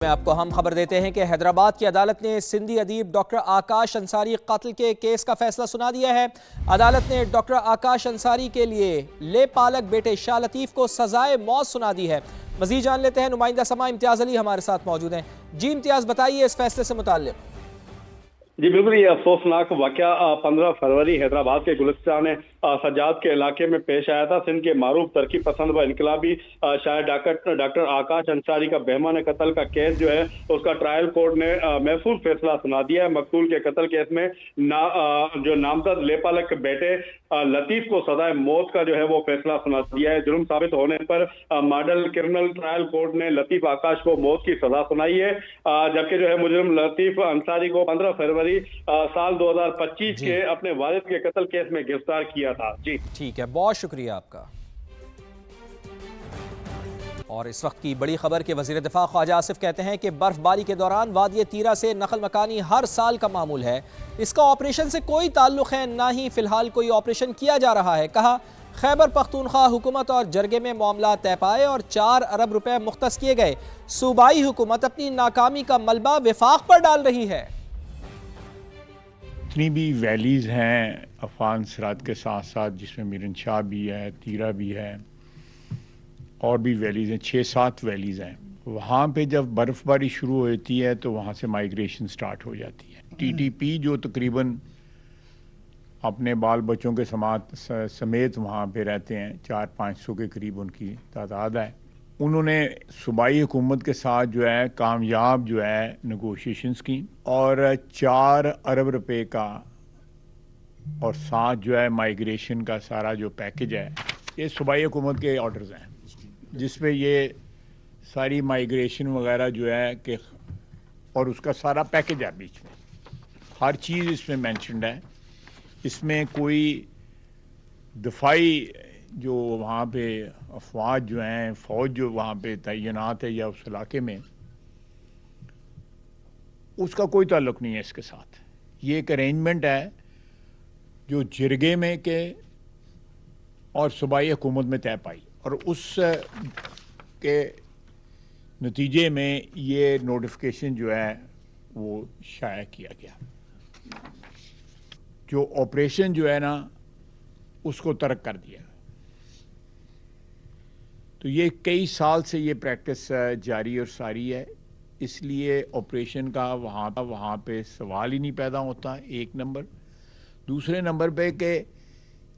میں آپ کو ہم خبر دیتے ہیں کہ حیدرآباد کی عدالت نے سندھی ادیب ڈاکٹر آکاش انصاری قتل کے کیس کا فیصلہ سنا دیا ہے۔ عدالت نے ڈاکٹر آکاش انصاری کے لیے لے پالک بیٹے شاہ لطیف کو سزائے موت سنا دی ہے۔ مزید جان لیتے ہیں، نمائندہ سما امتیاز علی ہمارے ساتھ موجود ہیں۔ جی امتیاز، بتائیے اس فیصلے سے متعلق۔ جی بالکل، یہ افسوسناک واقعہ 15 فروری حیدرآباد کے گلستان سجاد کے علاقے میں پیش آیا تھا۔ سندھ کے معروف ترقی پسند و انقلابی شاعر ڈاکٹر آکاش انصاری کا بہیمانہ قتل کا کیس جو ہے اس کا ٹرائل کورٹ نے محفوظ فیصلہ سنا دیا ہے۔ مقتول کے قتل کیس میں جو نامزد لیپالک بیٹے لطیف کو سزائے موت کا جو ہے وہ فیصلہ سنا دیا ہے۔ جرم ثابت ہونے پر ماڈل کرمنل ٹرائل کورٹ نے لطیف آکاش کو موت کی سزا سنائی ہے، جبکہ جو ہے مجرم لطیف انصاری کو 15 فروری سال 2025 کے اپنے والد کے قتل کیس میں گرفتار کیا تھا۔ جی ٹھیک ہے، بہت شکریہ آپ کا۔ اور اس وقت کی بڑی خبر کہ وزیر دفاع خواجہ آصف کہتے ہیں کہ برف باری کے دوران وادی تیرا سے نقل مکانی ہر سال کا معمول ہے، اس کا آپریشن سے کوئی تعلق ہے، نہ ہی فی الحال کوئی آپریشن کیا جا رہا ہے۔ کہا خیبر پختونخوا حکومت اور جرگے میں معاملات طے پائے اور 4 ارب روپے مختص کیے گئے۔ صوبائی حکومت اپنی ناکامی کا ملبہ وفاق پر ڈال رہی ہے۔ جتنی بھی ویلیز ہیں افغان سرحد کے ساتھ ساتھ، جس میں میرن شاہ بھی ہے، تیرا بھی ہے، اور بھی ویلیز ہیں، 6-7 ویلیز ہیں، وہاں پہ جب برف باری شروع ہوتی ہے تو وہاں سے مائیگریشن سٹارٹ ہو جاتی ہے۔ ٹی ٹی پی جو تقریباً اپنے بال بچوں کے سمیت وہاں پہ رہتے ہیں، 400-500 کے قریب ان کی تعداد ہے، انہوں نے صوبائی حکومت کے ساتھ جو ہے کامیاب جو ہے نیگوشیشنز کی، اور 4 ارب روپے کا اور ساتھ جو ہے مائیگریشن کا سارا جو پیکج ہے، یہ صوبائی حکومت کے آرڈرز ہیں، جس میں یہ ساری مائیگریشن وغیرہ جو ہے کہ اور اس کا سارا پیکج ہے، بیچ میں ہر چیز اس میں مینشنڈ ہے۔ اس میں کوئی دفاعی جو وہاں پہ افواج جو ہیں، فوج جو وہاں پہ تعینات ہے یا اس علاقے میں، اس کا کوئی تعلق نہیں ہے اس کے ساتھ۔ یہ ایک ارینجمنٹ ہے جو جرگے میں کے اور صوبائی حکومت میں طے پائی، اور اس کے نتیجے میں یہ نوٹیفیکیشن جو ہے وہ شائع کیا گیا۔ جو آپریشن جو ہے نا اس کو ترک کر دیا۔ تو یہ کئی سال سے یہ پریکٹس جاری اور ساری ہے، اس لیے آپریشن کا وہاں پہ سوال ہی نہیں پیدا ہوتا، ایک نمبر۔ دوسرے نمبر پہ کہ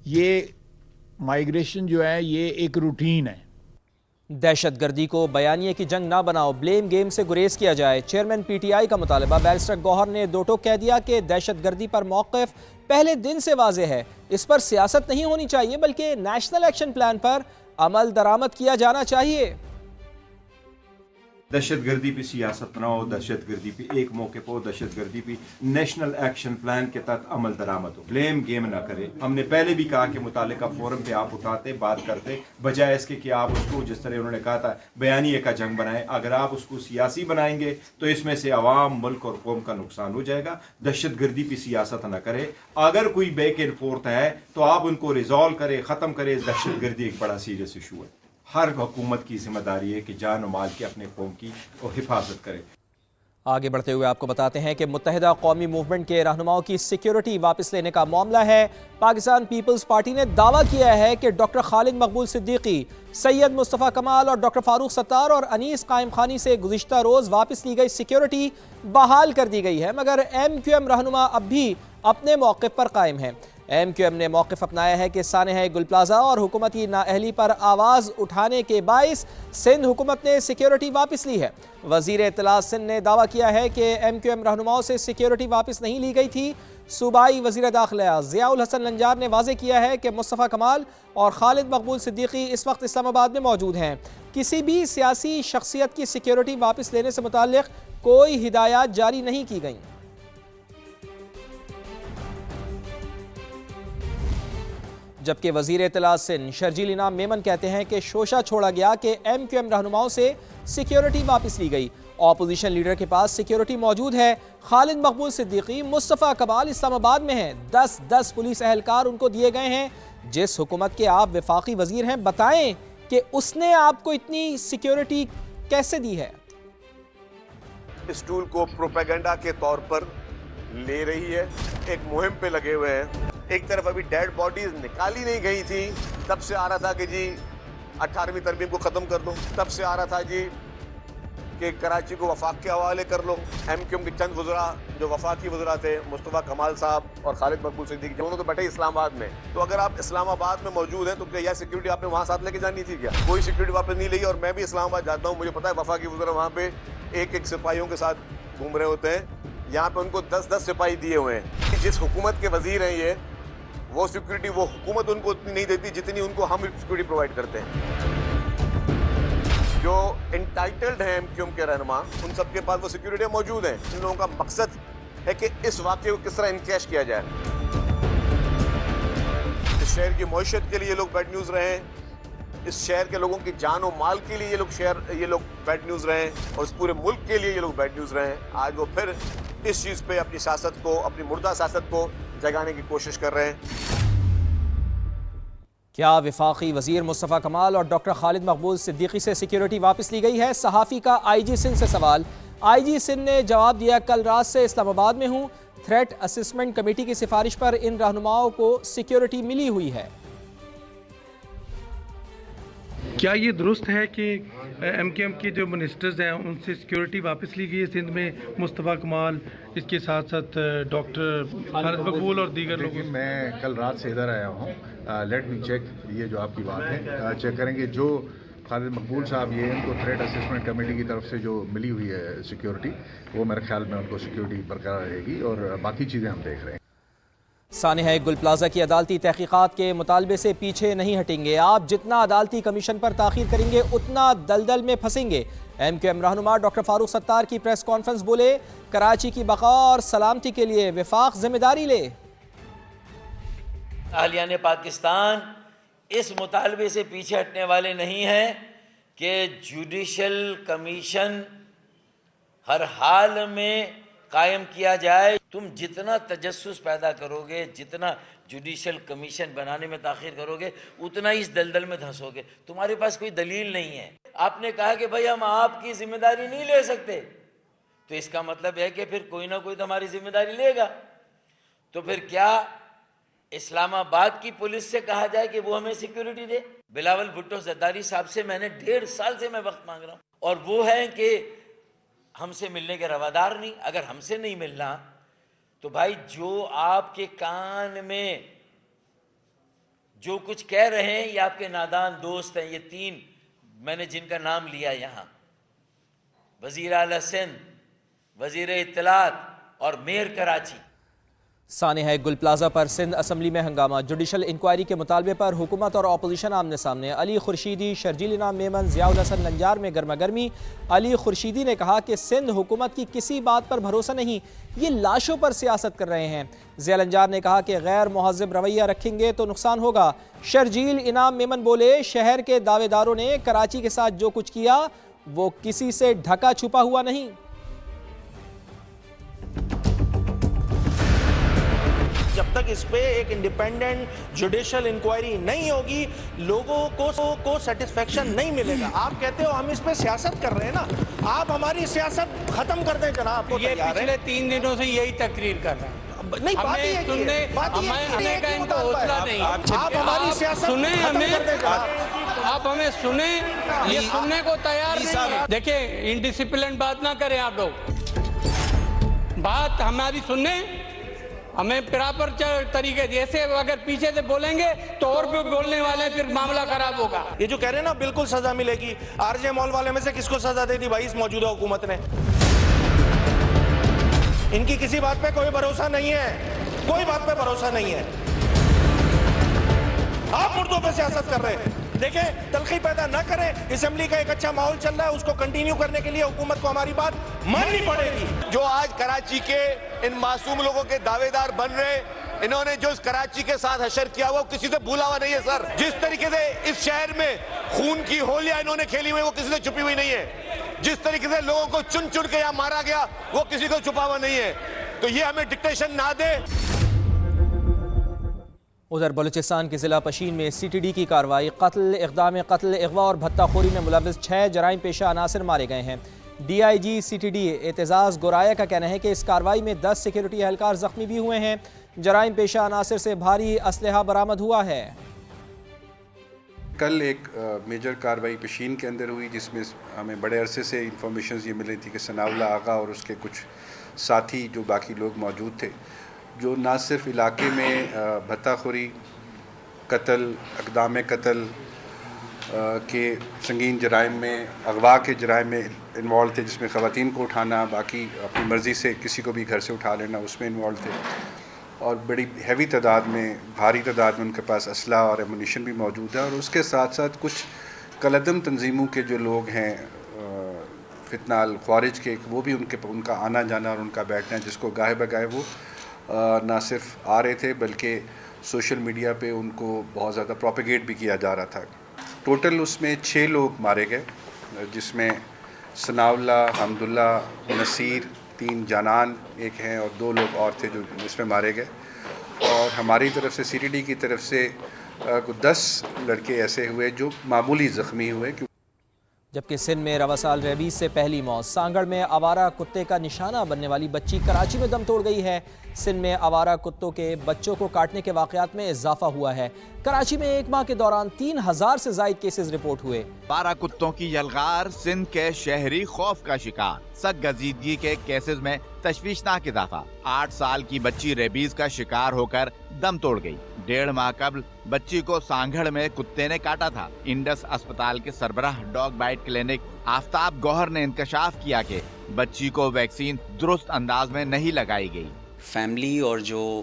یہ مائیگریشن جو ہے یہ ایک روٹین ہے۔ دہشت گردی کو بیانیے کی جنگ نہ بناؤ، بلیم گیم سے گریز کیا جائے، چیئرمین پی ٹی آئی کا مطالبہ۔ بیرسٹر گوہر نے دو ٹوک کہہ دیا کہ دہشت گردی پر موقف پہلے دن سے واضح ہے، اس پر سیاست نہیں ہونی چاہیے بلکہ نیشنل ایکشن پلان پر عمل درآمد کیا جانا چاہیے۔ دہشت گردی پہ سیاست نہ ہو، دہشت گردی پہ ایک موقع پہ ہو، دہشت گردی پہ نیشنل ایکشن پلان کے تحت عمل درآمد ہو، بلیم گیم نہ کرے۔ ہم نے پہلے بھی کہا کہ متعلقہ فورم پہ آپ اٹھاتے بات کرتے، بجائے اس کے کہ آپ اس کو جس طرح انہوں نے کہا تھا بیانیے کا جنگ بنائیں۔ اگر آپ اس کو سیاسی بنائیں گے تو اس میں سے عوام، ملک اور قوم کا نقصان ہو جائے گا۔ دہشت گردی پہ سیاست نہ کرے، اگر کوئی بیک اینڈ فورتھ ہے تو آپ ان کو ریزالو کرے، ختم کرے۔ دہشت گردی ایک بڑا سیریس ایشو ہے، ہر حکومت کی ذمہ داری ہے کہ جان و مال کی اپنے قوم کی حفاظت کرے۔ آگے بڑھتے ہوئے آپ کو بتاتے ہیں کہ متحدہ قومی موومنٹ کے رہنماؤں کی سیکیورٹی واپس لینے کا معاملہ ہے۔ پاکستان پیپلز پارٹی نے دعویٰ کیا ہے کہ ڈاکٹر خالد مقبول صدیقی، سید مصطفیٰ کمال اور ڈاکٹر فاروق ستار اور انیس قائم خانی سے گزشتہ روز واپس لی گئی سیکیورٹی بحال کر دی گئی ہے، مگر ایم کیو ایم رہنما اب بھی اپنے موقف پر قائم ہیں۔ ایم کیو ایم نے موقف اپنایا ہے کہ سانحہ گل پلازا اور حکومتی نااہلی پر آواز اٹھانے کے باعث سندھ حکومت نے سیکیورٹی واپس لی ہے۔ وزیر اطلاعات سندھ نے دعویٰ کیا ہے کہ ایم کیو ایم رہنماؤں سے سیکیورٹی واپس نہیں لی گئی تھی۔ صوبائی وزیر داخلہ ضیاء الحسن لنجار نے واضح کیا ہے کہ مصطفیٰ کمال اور خالد مقبول صدیقی اس وقت اسلام آباد میں موجود ہیں۔ کسی بھی سیاسی شخصیت کی سیکیورٹی واپس لینے سے متعلق کوئی ہدایات جاری نہیں کی گئیں۔ جبکہ وزیر اطلاعات سندھ شرجیل انعام میمن کہتے ہیں کہ شوشہ چھوڑا گیا کہ ایم کیو ایم رہنماؤں سے سیکیورٹی واپس لی گئی۔ اپوزیشن لیڈر کے پاس سیکیورٹی موجود ہے۔ خالد مقبول صدیقی، مصطفیٰ کمال اسلام آباد میں ہیں، 10 پولیس اہلکار ان کو دیے گئے ہیں۔ جس حکومت کے آپ وفاقی وزیر ہیں، بتائیں کہ اس نے آپ کو اتنی سیکیورٹی کیسے دی ہے؟ اس ٹول کو پروپیگنڈا کے طور پر لے رہی ہے. ایک مہم پہ لگے ہوئے ہیں. ایک طرف ابھی ڈیڈ باڈیز نکالی نہیں گئی تھی، تب سے آ رہا تھا کہ جی 18ویں ترمیم کو ختم کر دو، تب سے آ رہا تھا جی کہ کراچی کو وفاق کے حوالے کر لو. ایم کیو ایم کے چند وزراء جو وفاقی وزراء تھے، مصطفیٰ کمال صاحب اور خالد مقبول صدیقی، دونوں تو بیٹھے اسلام آباد میں. تو اگر آپ اسلام آباد میں موجود ہیں تو کیا یہ سیکیورٹی آپ نے وہاں ساتھ لے کے جانی تھی؟ کیا کوئی سیکیورٹی واپس نہیں لی؟ اور میں بھی اسلام آباد جاتا ہوں، مجھے پتا ہے وفاقی وزراء وہاں پہ ایک ایک سپاہیوں کے ساتھ گھوم رہے ہوتے ہیں. یہاں پہ ان کو 10 سپاہی دیے ہوئے ہیں. جس حکومت کے وزیر ہیں یہ، وہ سیکیورٹی وہ حکومت ان کو اتنی نہیں دیتی جتنی ان کو ہم سیکیورٹی پرووائڈ کرتے ہیں. جو انٹائٹلڈ ہیں ایم کیو ایم کے رہنما، ان سب کے پاس وہ سیکیورٹی موجود ہیں. ان لوگوں کا مقصد ہے کہ اس واقعے کو کس طرح انکیش کیا جائے. اس شہر کی معیشت کے لیے یہ لوگ بیڈ نیوز رہے ہیں، اس شہر کے لوگوں کی جان و مال کے لیے یہ لوگ بیڈ نیوز رہے ہیں، اور اس پورے ملک کے لیے یہ لوگ بیڈ نیوز رہے ہیں. آج وہ پھر اس چیز پہ اپنی سیاست کو، اپنی مردہ سیاست کو جگانے کی کوشش کر رہے ہیں. کیا وفاقی وزیر مصطفیٰ کمال اور ڈاکٹر خالد مقبول صدیقی سے سیکیورٹی واپس لی گئی ہے؟ صحافی کا آئی جی سندھ سے سوال. آئی جی سندھ نے جواب دیا، کل رات سے اسلام آباد میں ہوں. تھریٹ اسسمنٹ کمیٹی کی سفارش پر ان رہنماؤں کو سیکیورٹی ملی ہوئی ہے. کیا یہ درست ہے کہ ایم کیو ایم کے جو منسٹرز ہیں ان سے سیکیورٹی واپس لی گئی ہے سندھ میں؟ مصطفیٰ کمال، اس کے ساتھ ساتھ ڈاکٹر خالد مقبول اور دیگر لوگ. میں کل رات سے ادھر آیا ہوں. لیٹ می چیک، یہ جو آپ کی بات ہے چیک کریں گے. جو خالد مقبول صاحب، یہ ان کو تھریٹ اسسمنٹ کمیٹی کی طرف سے جو ملی ہوئی ہے سیکیورٹی، وہ میرے خیال میں ان کو سیکیورٹی برقرار رہے گی، اور باقی چیزیں ہم دیکھ رہے ہیں. سانحہ گل پلازہ کی عدالتی تحقیقات کے مطالبے سے پیچھے نہیں ہٹیں گے. آپ جتنا عدالتی کمیشن پر تاخیر کریں گے اتنا دلدل میں پھنسیں گے. ایم کیو ایم رہنما ڈاکٹر فاروق ستار کی پریس کانفرنس، بولے کراچی کی بقا اور سلامتی کے لیے وفاق ذمہ داری لے. اہلیان پاکستان اس مطالبے سے پیچھے ہٹنے والے نہیں ہیں کہ جوڈیشل کمیشن ہر حال میں قائم کیا جائے. تم جتنا تجسس پیدا کرو گے، جتنا جوڈیشل کمیشن بنانے میں تاخیر کرو گے، اتنا ہی اس دلدل میں دھنسو گے. تمہارے پاس کوئی دلیل نہیں ہے. آپ نے کہا کہ بھائی ہم آپ کی ذمہ داری نہیں لے سکتے، تو اس کا مطلب ہے کہ پھر کوئی نہ کوئی تو ہماری ذمہ داری لے گا. تو پھر کیا اسلام آباد کی پولیس سے کہا جائے کہ وہ ہمیں سیکیورٹی دے؟ بلاول بھٹو زرداری صاحب سے میں نے 1.5 سال سے میں وقت مانگ رہا ہوں، اور وہ ہے کہ ہم سے ملنے کے روادار نہیں. اگر ہم سے نہیں ملنا تو بھائی جو آپ کے کان میں جو کچھ کہہ رہے ہیں یہ آپ کے نادان دوست ہیں. یہ 3 میں نے جن کا نام لیا یہاں، وزیر اعلیٰ سندھ، وزیر اطلاعات اور میئر کراچی. سانحہ گل پلازہ پر سندھ اسمبلی میں ہنگامہ. جوڈیشل انکوائری کے مطالبے پر حکومت اور اپوزیشن آمنے سامنے. علی خورشیدی، شرجیل انعام میمن، ضیاء الحسن ننجار میں گرما گرمی. علی خورشیدی نے کہا کہ سندھ حکومت کی کسی بات پر بھروسہ نہیں، یہ لاشوں پر سیاست کر رہے ہیں. ضیاء النجار نے کہا کہ غیر مہذب رویہ رکھیں گے تو نقصان ہوگا. شرجیل انعام میمن بولے شہر کے دعوے داروں نے کراچی کے ساتھ جو کچھ کیا وہ کسی سے ڈھکا چھپا ہوا نہیں. جب تک اس پہ ایک انڈیپینڈنٹ جوڈیشل انکوائری نہیں ہوگی، لوگوں کو سیٹسفیکشن نہیں ملے گا. آپ کہتے ہو ہم اس پہ سیاست کر رہے ہیں نا، آپ ہماری سیاست ختم کر دیں جناب. یہ پچھلے 3 دنوں سے یہی تقریر کر رہے ہیں. نہیں، بات یہ ہے کہ ان کو حوصلہ نہیں. آپ ہماری سیاست ختم کر دیں جناب. آپ ہمیں سنیں، یہ سننے کو تیار نہیں ہے. دیکھیں انڈسپلن بات نہ کریں آپ لوگ، بات ہماری سنیں، ہمیں پراپر طریقے جیسے اگر پیچھے سے بولیں گے تو اور بھی بولنے والے پھر معاملہ خراب ہوگا. یہ جو کہہ رہے ہیں نا بالکل سزا ملے گی. آر جے مال والے میں سے کس کو سزا دے دی بھائی اس موجودہ حکومت نے؟ ان کی کسی بات پہ کوئی بھروسہ نہیں ہے، کوئی بات پہ بھروسہ نہیں ہے. آپ مردوں پہ سیاست کر رہے ہیں. دیکھیں تلخی پیدا نہ کریں. اسمبلی کا ایک اچھا ماحول چل رہا ہے، اس کو کنٹینیو کرنے کے لیے حکومت کو ہماری بات ماننی پڑے گی. جو آج کراچی کے ان معصوم لوگوں کے دعوے دار بن رہے، انہوں نے جو اس کراچی کے ساتھ حشر کیا وہ کسی سے بھولا ہوا نہیں ہے سر. جس طریقے سے اس شہر میں خون کی ہولیاں انہوں نے کھیلی ہوئی وہ کسی سے چھپی ہوئی نہیں ہے. جس طریقے سے لوگوں کو چن چن کے یہاں مارا گیا وہ کسی کو چھپا ہوا نہیں ہے. تو یہ ہمیں ڈکٹیشن نہ دے. ادھر بلوچستان کے ضلع پشین میں سی ٹی ڈی کی کارروائی. قتل، اقدام قتل، اغوا اور بھتہ خوری میں ملوث 6 جرائم پیشہ عناصر مارے گئے ہیں. DIG CTD اعتزاز گورایا کا کہنا ہے کہ اس کارروائی میں 10 سیکیورٹی اہلکار زخمی بھی ہوئے ہیں. جرائم پیشہ عناصر سے بھاری اسلحہ برآمد ہوا ہے. کل ایک میجر کارروائی پشین کے اندر ہوئی جس میں ہمیں بڑے عرصے سے انفارمیشنز یہ ملی تھی کہ ثناء اللہ آغا اور اس کے کچھ ساتھی جو باقی لوگ موجود تھے جو نہ صرف علاقے میں بھتہ خوری، قتل، اقدام قتل کے سنگین جرائم میں، اغوا کے جرائم میں انوالو تھے جس میں خواتین کو اٹھانا، باقی اپنی مرضی سے کسی کو بھی گھر سے اٹھا لینا، اس میں انوالو تھے. اور بڑی ہیوی تعداد میں، بھاری تعداد میں ان کے پاس اسلحہ اور ایمونیشن بھی موجود ہے. اور اس کے ساتھ ساتھ کچھ کالعدم تنظیموں کے جو لوگ ہیں فتنہ الخوارج کے، وہ بھی ان کا آنا جانا اور ان کا بیٹھنا جس کو گاہے بگاہے وہ نہ صرف آ رہے تھے بلکہ سوشل میڈیا پہ ان کو بہت زیادہ پروپیگیٹ بھی کیا جا رہا تھا. ٹوٹل اس میں 6 لوگ مارے گئے جس میں ثناء اللہ، حمداللہ، نصیر، 3 جانان ایک ہیں اور 2 لوگ اور تھے جو اس میں مارے گئے. اور ہماری طرف سے CTD کی طرف سے 10 لڑکے ایسے ہوئے جو معمولی زخمی ہوئے. جبکہ سندھ میں رواں سال ریبیز سے پہلی موت. سانگڑ میں آوارہ کتے کا نشانہ بننے والی بچی کراچی میں دم توڑ گئی ہے. سندھ میں آوارہ کتوں کے بچوں کو کاٹنے کے واقعات میں اضافہ ہوا ہے. کراچی میں ایک ماہ کے دوران 3000 سے زائد کیسز رپورٹ ہوئے. آوارہ کتوں کی یلغار، سندھ کے شہری خوف کا شکار. سگ گزیدگی کے کیسز میں تشویشناک اضافہ. 8 سال کی بچی ریبیز کا شکار ہو کر دم توڑ گئی. 1.5 ماہ قبل بچی کو سانگھڑ میں کتے نے کاٹا تھا. انڈس اسپتال کے سربراہ ڈاگ بائٹ کلینک آفتاب گوہر نے انکشاف کیا کہ بچی کو ویکسین درست انداز میں نہیں لگائی گئی. فیملی اور جو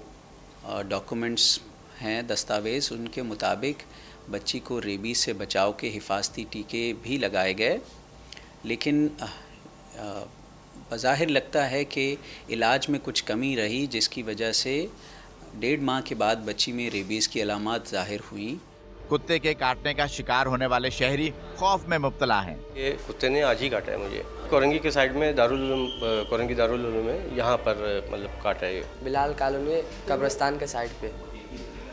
ڈاکومنٹس ہیں، دستاویز، ان کے مطابق بچی کو ریبیز سے بچاؤ کے حفاظتی ٹیکے بھی لگائے گئے، لیکن بظاہر لگتا ہے کہ علاج میں کچھ کمی رہی جس کی وجہ سے 1.5 ماہ کے بعد بچی میں ریبیز کی علامات ظاہر ہوئیں. کتے کے کاٹنے کا شکار ہونے والے شہری خوف میں مبتلا ہیں. یہ کتے نے آج ہی کاٹا ہے مجھے. کورنگی کے سائڈ میں کورنگی دارالعلوم میں یہاں پر مطلب کاٹا ہے. بلال کالونی قبرستان کے سائڈ پہ،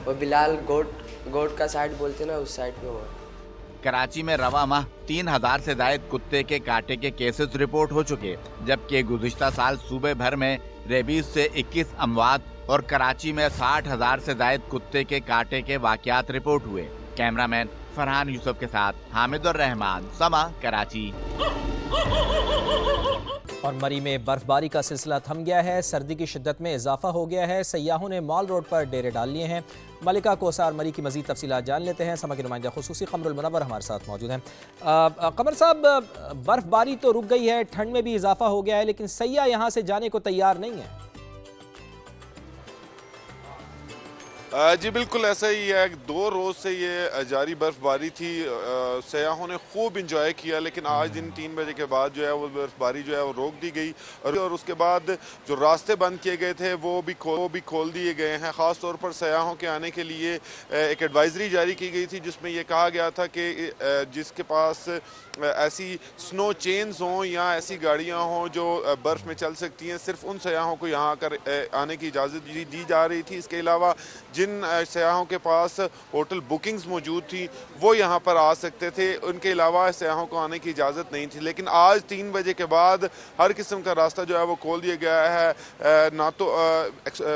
وہ بلال گوٹ کا سائڈ بولتے ہیں نا، اس سائڈ پہ ہوا. کراچی میں رواں ماہ 3000 سے زائد کتے کے کاٹے کے کیسز رپورٹ ہو چکے، جبکہ گزشتہ سال صوبے بھر میں ریبیز سے 21 اموات اور کراچی میں 60,000 سے زائد کتے کے کاٹے کے واقعات رپورٹ ہوئے. کیمرہ مین فرحان یوسف کے ساتھ حامد الرحمان، سما، کراچی. اور مری میں برف باری کا سلسلہ تھم گیا ہے. سردی کی شدت میں اضافہ ہو گیا ہے. سیاحوں نے مال روڈ پر ڈیرے ڈال لیے ہیں. ملکہ کوثر مری کی مزید تفصیلات جان لیتے ہیں. سما کے نمائندہ خصوصی قمر المنور ہمارے ساتھ موجود ہیں. قمر صاحب، برف باری تو رک گئی ہے، ٹھنڈ میں بھی اضافہ ہو گیا ہے، لیکن سیاح یہاں سے جانے کو تیار نہیں ہے. جی بالکل ایسا ہی ہے. 2 روز سے یہ جاری برف باری تھی. سیاحوں نے خوب انجوائے کیا، لیکن آج دن 3 بجے کے بعد جو ہے وہ برف باری جو ہے وہ روک دی گئی. اور اس کے بعد جو راستے بند کیے گئے تھے وہ بھی کھول دیے گئے ہیں. خاص طور پر سیاحوں کے آنے کے لیے ایک ایڈوائزری جاری کی گئی تھی جس میں یہ کہا گیا تھا کہ جس کے پاس ایسی سنو چینز ہوں یا ایسی گاڑیاں ہوں جو برف میں چل سکتی ہیں، صرف ان سیاحوں کو یہاں آنے کی اجازت دی جا رہی تھی. اس کے علاوہ جن سیاحوں کے پاس ہوٹل بکنگز موجود تھی وہ یہاں پر آ سکتے تھے. ان کے علاوہ سیاحوں کو آنے کی اجازت نہیں تھی. لیکن آج 3 بجے کے بعد ہر قسم کا راستہ جو ہے وہ کھول دیا گیا ہے. نہ تو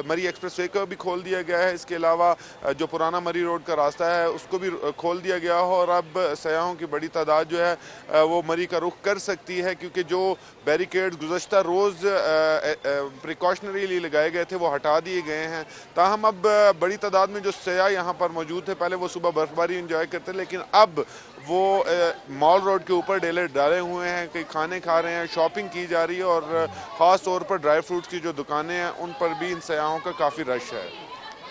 مری ایکسپریس وے کو بھی کھول دیا گیا ہے، اس کے علاوہ جو پرانا مری روڈ کا راستہ ہے اس کو بھی کھول دیا گیا ہے. اور اب سیاحوں کی بڑی تعداد جو ہے وہ مری کا رخ کر سکتی ہے، کیونکہ جو بیریکیڈز گزشتہ روز پریکاشنریلی لگائے گئے تھے وہ ہٹا دیے گئے ہیں. تاہم اب بڑی تعداد میں جو سیاح یہاں پر موجود تھے، پہلے وہ صبح برف باری انجوائے کرتے، لیکن اب وہ مال روڈ کے اوپر ڈیلے ڈالے ہوئے ہیں، کئی کھانے کھا رہے ہیں، شاپنگ کی جا رہی ہے. اور خاص طور پر ڈرائی فروٹس کی جو دکانیں ہیں ان پر بھی ان سیاحوں کا کافی رش ہے.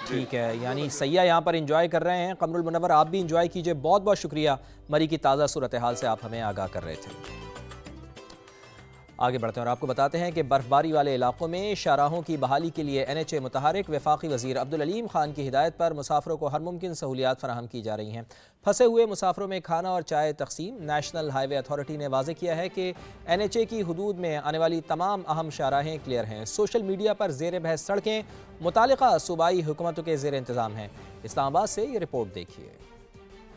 ٹھیک ہے، یعنی سیاح یہاں پر انجوائے کر رہے ہیں. قمر المنور آپ بھی انجوائے کیجئے. بہت بہت شکریہ مری کی تازہ صورتحال سے آپ ہمیں آگاہ کر رہے تھے. آگے بڑھتے ہیں اور آپ کو بتاتے ہیں کہ برف باری والے علاقوں میں شاہراہوں کی بحالی کے لیے NHA متحرک. وفاقی وزیر عبدالعلیم خان کی ہدایت پر مسافروں کو ہر ممکن سہولیات فراہم کی جا رہی ہیں. پھنسے ہوئے مسافروں میں کھانا اور چائے تقسیم. نیشنل ہائی وے اتھارٹی نے واضح کیا ہے کہ NHA کی حدود میں آنے والی تمام اہم شاہراہیں کلیئر ہیں. سوشل میڈیا پر زیر بحث سڑکیں متعلقہ صوبائی حکومتوں کے زیر انتظام ہیں. اسلام آباد سے یہ رپورٹ دیکھیے.